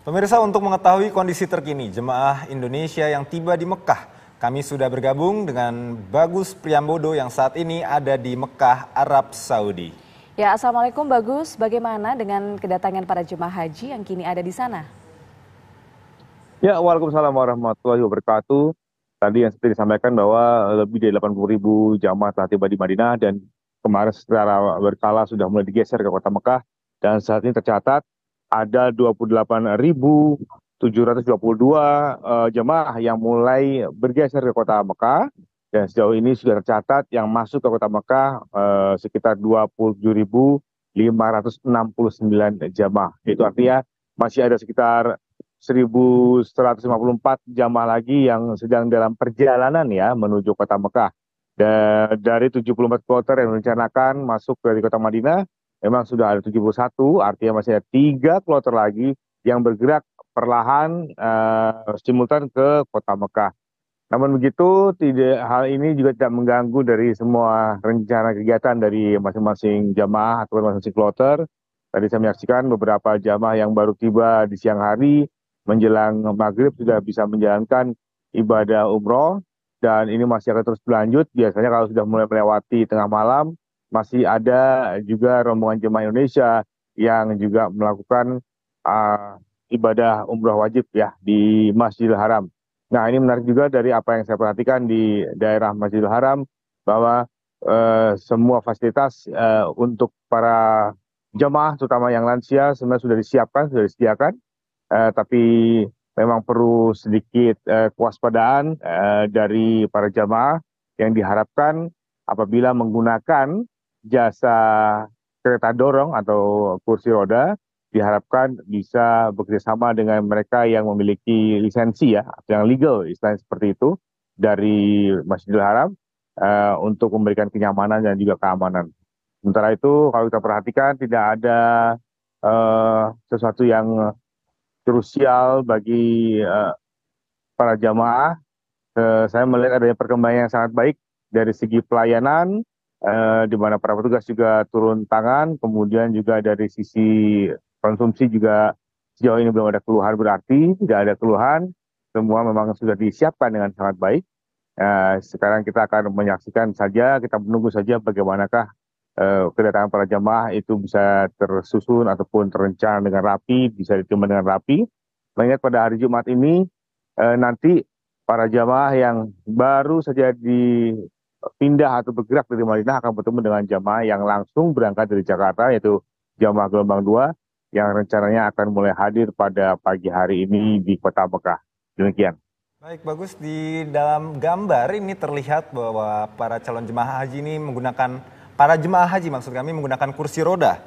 Pemirsa, untuk mengetahui kondisi terkini jemaah Indonesia yang tiba di Mekah, kami sudah bergabung dengan Bagus Priambodo yang saat ini ada di Mekah, Arab Saudi. Ya, Assalamualaikum Bagus. Bagaimana dengan kedatangan para jemaah haji yang kini ada di sana? Ya, Waalaikumsalam warahmatullahi wabarakatuh. Tadi yang seperti disampaikan bahwa lebih dari 80.000 jamaah telah tiba di Madinah dan kemarin secara berkala sudah mulai digeser ke kota Mekah. Dan saat ini tercatat ada 28.722 jemaah yang mulai bergeser ke kota Mekah. Dan sejauh ini sudah tercatat yang masuk ke kota Mekah sekitar 27.569 jamaah. Itu artinya masih ada sekitar 1.154 jamaah lagi yang sedang dalam perjalanan ya menuju kota Mekah. Dan dari 74 kloter yang direncanakan masuk dari kota Madinah, memang sudah ada 71, artinya masih ada 3 kloter lagi yang bergerak perlahan simultan ke kota Mekah. Namun begitu, hal ini juga tidak mengganggu dari semua rencana kegiatan dari masing-masing jamaah atau masing-masing kloter. Tadi saya menyaksikan beberapa jamaah yang baru tiba di siang hari menjelang maghrib sudah bisa menjalankan ibadah umroh, dan ini masih akan terus berlanjut. Biasanya kalau sudah mulai melewati tengah malam, masih ada juga rombongan jemaah Indonesia yang juga melakukan ibadah umroh wajib ya di Masjidil Haram. Nah, ini menarik juga dari apa yang saya perhatikan di daerah Masjidil Haram, bahwa semua fasilitas untuk para jemaah, terutama yang lansia, sebenarnya sudah disiapkan, sudah disediakan. Tapi memang perlu sedikit kewaspadaan dari para jamaah yang diharapkan apabila menggunakan jasa kereta dorong atau kursi roda, diharapkan bisa bekerjasama dengan mereka yang memiliki lisensi ya, atau yang legal, istilahnya seperti itu, dari Masjidil Haram untuk memberikan kenyamanan dan juga keamanan. Sementara itu, kalau kita perhatikan tidak ada sesuatu yang krusial bagi para jamaah. Saya melihat adanya perkembangan yang sangat baik dari segi pelayanan, di mana para petugas juga turun tangan, kemudian juga dari sisi konsumsi juga sejauh ini belum ada keluhan, berarti tidak ada keluhan, semua memang sudah disiapkan dengan sangat baik. Sekarang kita akan menyaksikan saja, kita menunggu saja bagaimanakah kedatangan para jamaah itu bisa tersusun ataupun terencana dengan rapi, bisa diterima dengan rapi. Mengingat pada hari Jumat ini nanti para jamaah yang baru saja dipindah atau bergerak dari Madinah akan bertemu dengan jamaah yang langsung berangkat dari Jakarta, yaitu jamaah gelombang 2 yang rencananya akan mulai hadir pada pagi hari ini di kota Mekah. Demikian. Baik, Bagus, di dalam gambar ini terlihat bahwa para calon jemaah haji ini para jemaah haji maksud kami menggunakan kursi roda.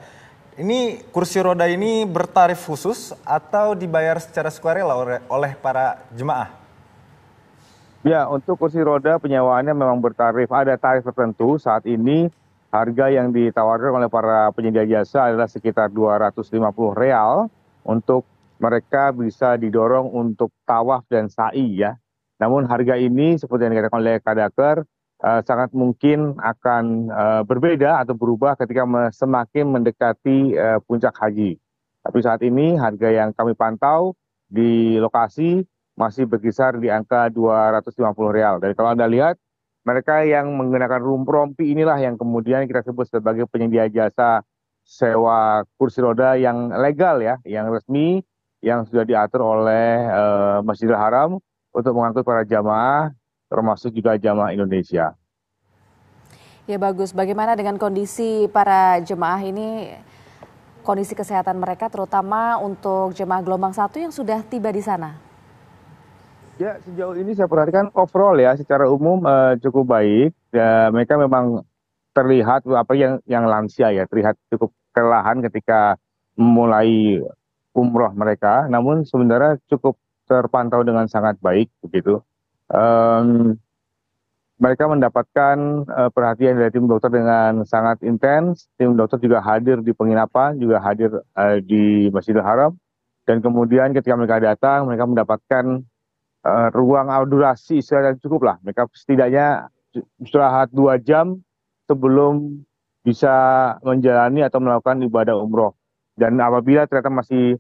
Ini kursi roda ini bertarif khusus atau dibayar secara sukarela oleh para jemaah? Ya, untuk kursi roda penyewaannya memang bertarif, ada tarif tertentu. Saat ini harga yang ditawarkan oleh para penyedia jasa adalah sekitar 250 real untuk mereka bisa didorong untuk tawaf dan sa'i ya. Namun harga ini seperti yang dikatakan oleh Kadaker sangat mungkin akan berbeda atau berubah ketika semakin mendekati puncak haji. Tapi saat ini harga yang kami pantau di lokasi masih berkisar di angka 250 real. Dan kalau Anda lihat, mereka yang menggunakan rompi inilah yang kemudian kita sebut sebagai penyedia jasa sewa kursi roda yang legal ya, yang resmi, yang sudah diatur oleh Masjidil Haram untuk mengangkut para jamaah, termasuk juga jamaah Indonesia. Ya Bagus, bagaimana dengan kondisi para jemaah ini, kondisi kesehatan mereka terutama untuk jemaah gelombang 1 yang sudah tiba di sana? Ya, sejauh ini saya perhatikan overall ya, secara umum cukup baik. Ya, mereka memang terlihat yang lansia ya, terlihat cukup kelelahan ketika memulai umroh mereka, namun sebenarnya cukup terpantau dengan sangat baik begitu. Mereka mendapatkan perhatian dari tim dokter dengan sangat intens. Tim dokter juga hadir di penginapan, juga hadir di Masjidil Haram. Dan kemudian ketika mereka datang, mereka mendapatkan ruang durasi istirahat yang cukup lah. Mereka setidaknya istirahat 2 jam sebelum bisa menjalani atau melakukan ibadah umroh. Dan apabila ternyata masih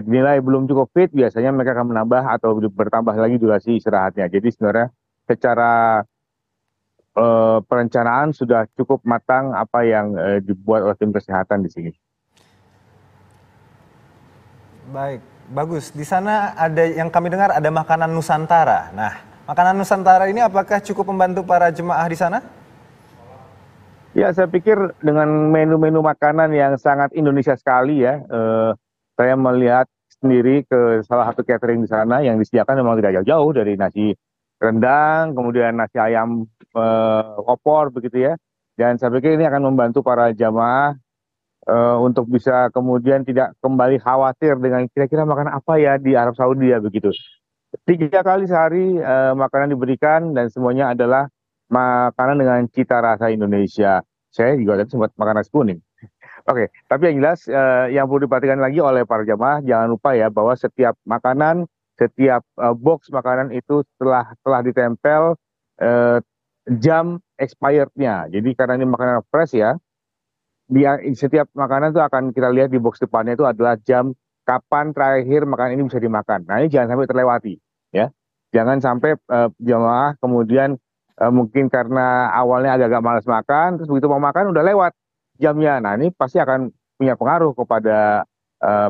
dinilai belum cukup fit, biasanya mereka akan menambah atau bertambah lagi durasi istirahatnya. Jadi sebenarnya secara perencanaan sudah cukup matang apa yang dibuat oleh tim kesehatan di sini. Baik, bagus. Di sana ada yang kami dengar ada makanan Nusantara. Nah, makanan Nusantara ini apakah cukup membantu para jemaah di sana? Ya, saya pikir dengan menu-menu makanan yang sangat Indonesia sekali ya. Saya melihat sendiri ke salah satu catering di sana yang disediakan memang tidak jauh-jauh dari nasi rendang, kemudian nasi ayam opor begitu ya. Dan saya pikir ini akan membantu para jamaah untuk bisa kemudian tidak kembali khawatir dengan kira-kira makan apa ya di Arab Saudi ya begitu. 3 kali sehari makanan diberikan dan semuanya adalah makanan dengan cita rasa Indonesia. Saya juga tadi sempat makan nasi kuning. Oke, tapi yang jelas yang perlu diperhatikan lagi oleh para jamaah, jangan lupa ya bahwa setiap makanan, setiap box makanan itu telah ditempel jam expirednya. Jadi karena ini makanan fresh ya, di setiap makanan itu akan kita lihat di box depannya itu adalah jam kapan terakhir makanan ini bisa dimakan. Nah ini jangan sampai terlewati ya. Jangan sampai jamaah kemudian mungkin karena awalnya agak-agak malas makan, terus begitu mau makan udah lewat jamnya. Nah ini pasti akan punya pengaruh kepada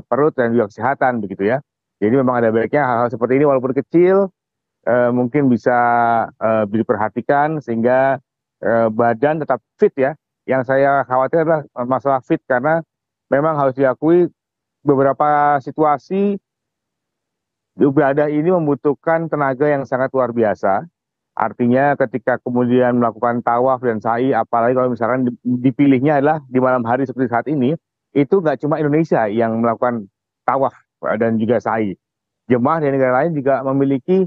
perut dan juga kesehatan begitu ya. Jadi memang ada baiknya hal-hal seperti ini walaupun kecil mungkin bisa diperhatikan sehingga badan tetap fit ya. Yang saya khawatir adalah masalah fit karena memang harus diakui beberapa situasi ibadah ini membutuhkan tenaga yang sangat luar biasa. Artinya ketika kemudian melakukan tawaf dan sa'i, apalagi kalau misalkan dipilihnya adalah di malam hari seperti saat ini, itu nggak cuma Indonesia yang melakukan tawaf dan juga sa'i. Jemaah dari negara lain juga memiliki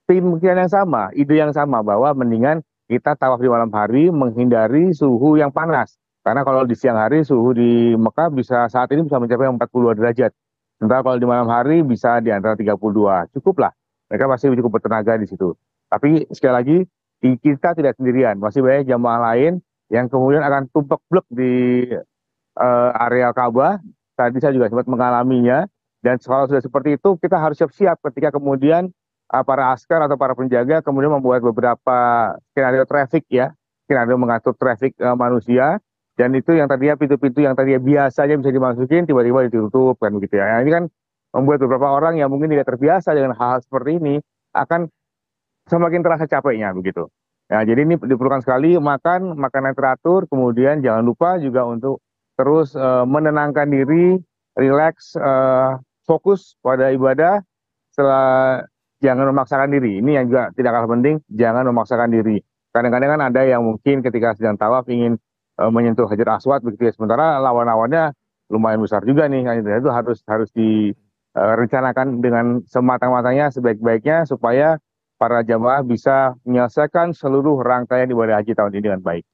pemikiran yang sama, ide yang sama bahwa mendingan kita tawaf di malam hari menghindari suhu yang panas. Karena kalau di siang hari suhu di Mekah saat ini bisa mencapai 42 derajat. Sementara kalau di malam hari bisa di antara 32. Cukuplah. Mereka pasti cukup bertenaga di situ. Tapi sekali lagi kita tidak sendirian. Masih banyak jamaah lain yang kemudian akan tumplek blek di area Ka'bah. Tadi saya juga sempat mengalaminya. Dan kalau sudah seperti itu kita harus siap-siap ketika kemudian para askar atau para penjaga kemudian membuat beberapa skenario traffic ya, skenario mengatur traffic manusia, dan itu yang tadinya pintu-pintu yang tadinya biasanya bisa dimasukin tiba-tiba ditutup kan begitu ya. Nah, ini kan membuat beberapa orang yang mungkin tidak terbiasa dengan hal-hal seperti ini akan semakin terasa capeknya begitu. Nah, jadi ini diperlukan sekali makanan teratur, kemudian jangan lupa juga untuk terus menenangkan diri, rileks, fokus pada ibadah, setelah jangan memaksakan diri. Ini yang juga tidak kalah penting, jangan memaksakan diri. Kadang-kadang kan ada yang mungkin ketika sedang tawaf ingin menyentuh Hajar Aswad begitu ya, sementara lawan-lawannya lumayan besar juga nih. Itu harus direncanakan dengan sematang-matangnya, sebaik-baiknya supaya para jamaah bisa menyelesaikan seluruh rangkaian ibadah haji tahun ini dengan baik.